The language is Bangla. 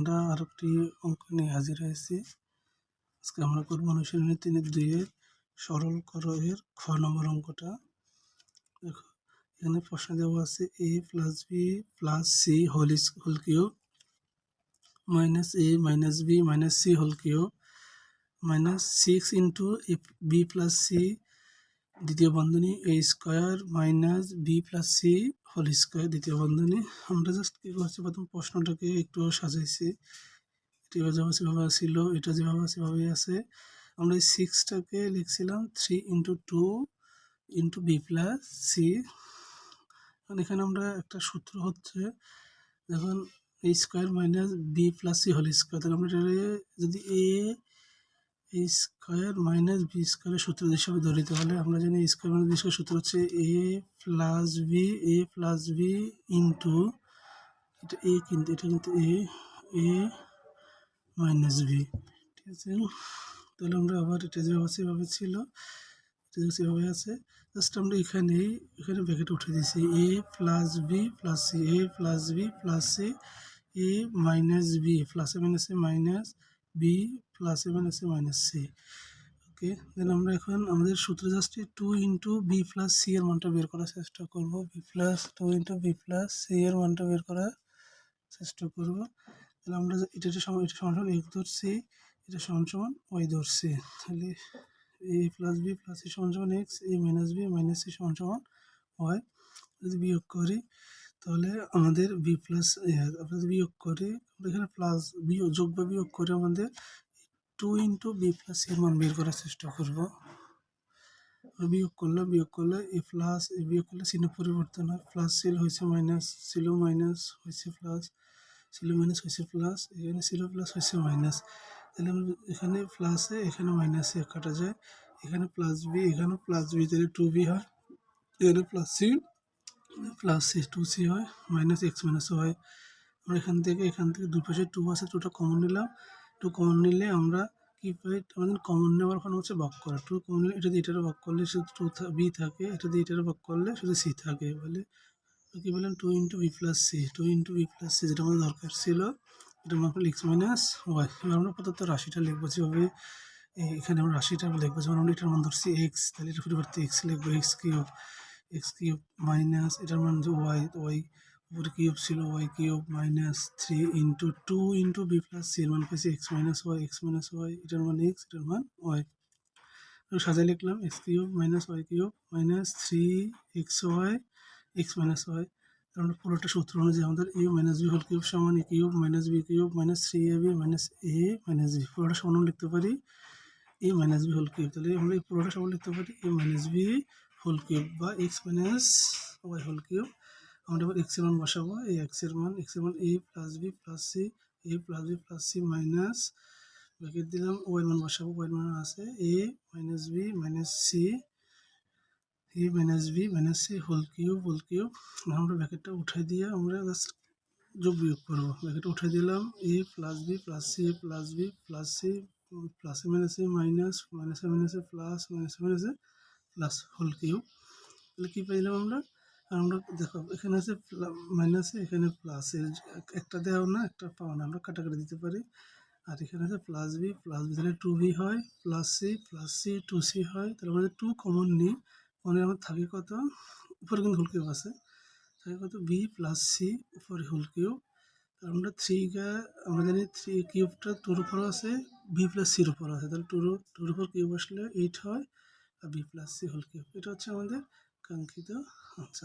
আমরা আরেকটি অঙ্ক নিয়ে হাজির হয়েছি। আজকে আমরা করব অনুশীলনী 3-2 সরল করো এর খ নম্বর অঙ্কটা। দেখো এখানে প্রশ্ন দেওয়া আছে a + b + c whole cube -a - b - c whole cube -6 * b + c দ্বিতীয় বন্ধনী a square - b + c whole square দ্বিতীয় বন্ধনী। আমরা জাস্ট কি করছি, প্রথম প্রশ্নটাকে একটু সাজাইছি। এটা যেভাবে ছিল এটা যেভাবে আছে সেভাবেই আছে। আমরা এই 6টাকে লিখছিলাম 3 × 2 × b + c। এখানে আমরা একটা সূত্র হচ্ছে, যখন a square - b + c whole square, তাহলে আমরা যদি a স্কয়ার - b স্কয়ারের সূত্র হিসাবে ধরি, তাহলে আমরা জানি a স্কয়ার - b স্কয়ার সূত্র হচ্ছে a + b ইন্টু এটা a, কিন্তু এটা কিন্তু a - b, ঠিক আছে। তাহলে আমরা আবার এটা যেভাবে সেভাবে ছিল, এটা সেভাবে আছে, জাস্ট আমরা এখানে ব্র্যাকেট উঠে দিয়েছি a + b + c, a + b + c, a - b plus a - b plus a - c। ওকে, দেন আমরা এখন আমাদের সূত্র জাস্ট 2 × b + c এর মানটা বের করার চেষ্টা করব। b + 2 × b + c এর মানটা বের করার চেষ্টা করব। তাহলে আমরা এটা সমান x ধরছি, এটা সমান y ধরছি। তাহলে a + b + c সমান x, a - b - c সমান y। যদি বিয়োগ করি তাহলে আমাদের b প্লাস বিয়োগ করি, এখানে প্লাস যোগ বা বিয়োগ করে আমাদের 2 × b + c এর মান বের করার চেষ্টা করব। বিয়োগ করলে a প্লাস বিয়োগ করলে চিহ্ন পরিবর্তন হয়, প্লাস ছিল হয়েছে মাইনাস, ছিল মাইনাস হয়েছে প্লাস, ছিল মাইনাস হয়েছে প্লাস, এখানে ছিল প্লাস হয়েছে মাইনাস। তাহলে এখানে প্লাসে এখানে মাইনাসে কাটা যায়, এখানে প্লাস বি এখানে প্লাস বি, তাহলে 2b হয়, এখানে প্লাস সি 2c হয়, মাইনাস x - y। আমরা এখান থেকে দুই পাশে 2 আছে, 2টা কমন নিলাম। 2 কমন নিলে আমরা কি পাই, আমাদের কমন নেওয়ার ফলে হচ্ছে ভাগ করা। 2 কমন নিলে এটা দিয়ে এটারও ভাগ করলে শুধু b থাকে, এটা দিয়ে এটারও ভাগ করলে শুধু c থাকে, বলে কি বলেন 2 × b + c, 2 × b + c যেটা আমাদের দরকার ছিল, এটা মান হলো x - y। এবার আমরা প্রদত্ত রাশিটা লিখবো যেভাবে, এখানে আমরা রাশিটা লিখবো, যেমন আমরা এটার মান ধরছি x, তাহলে এটার পরিবর্তে x লিখবো, x কিউব মাইনাস এটার মান যে y উপরে কিউব ছিল, y cube minus 3 × 2 × b + c এর মান পেয়েছি x - y, এটার মান x, এটার মান y। সাজায় লিখলাম x cube minus y cube minus 3xy x - y। আমরা পুরোটা সূত্র অনুযায়ী আমাদের a - b হোল কিউব সমান a cube - b cube minus 3ab - a - b, পুরোটা সমান লিখতে পারি a - b হোল কিউব। তাহলে আমরা এই পুরোটা সমান লিখতে পারি a - b হোল কিউব বা x - y হোল কিউব। আমরা এবার x এর মান বসাবো, এই x এর মান a + b + c, a + b + c minus bracket দিলাম, y এর মান বসাবো, y এর মান আছে a - b - c, whole cube. আমরা ব্র্যাকেটটা উঠাই দিয়ে আমরা জাস্ট যোগ বিয়োগ করবো, ব্র্যাকেট উঠাই দিলাম a + b + c, a + b + c plus a minus plus plus whole cube. তাহলে কি পাইলাম আমরা দেখো এখানে আছে মাইনাসে, এখানে প্লাসে, একটা দেওয়া না একটা পাওয়া না, আমরা কাটাকাটি দিতে পারি। আর এখানে আছে প্লাস বি তাহলে 2b হয়, প্লাস সি 2c হয়। তাহলে আমাদের 2 কমন নিই, কমন আমার থাকে কত, উপরে কিন্তু হোল কিউব আছে, থাকে কত b + c উপরে হোল কিউব। আমরা 3টা আমরা জানি 3 কিউবটা 2-র উপর আছে, b + c-র উপর আছে, তাহলে 2-র উপর কিউব আসলে 8 হয়, আর b + c হোল কিউব। এটা হচ্ছে আমাদের কাঙ্ক্ষিত আনসার।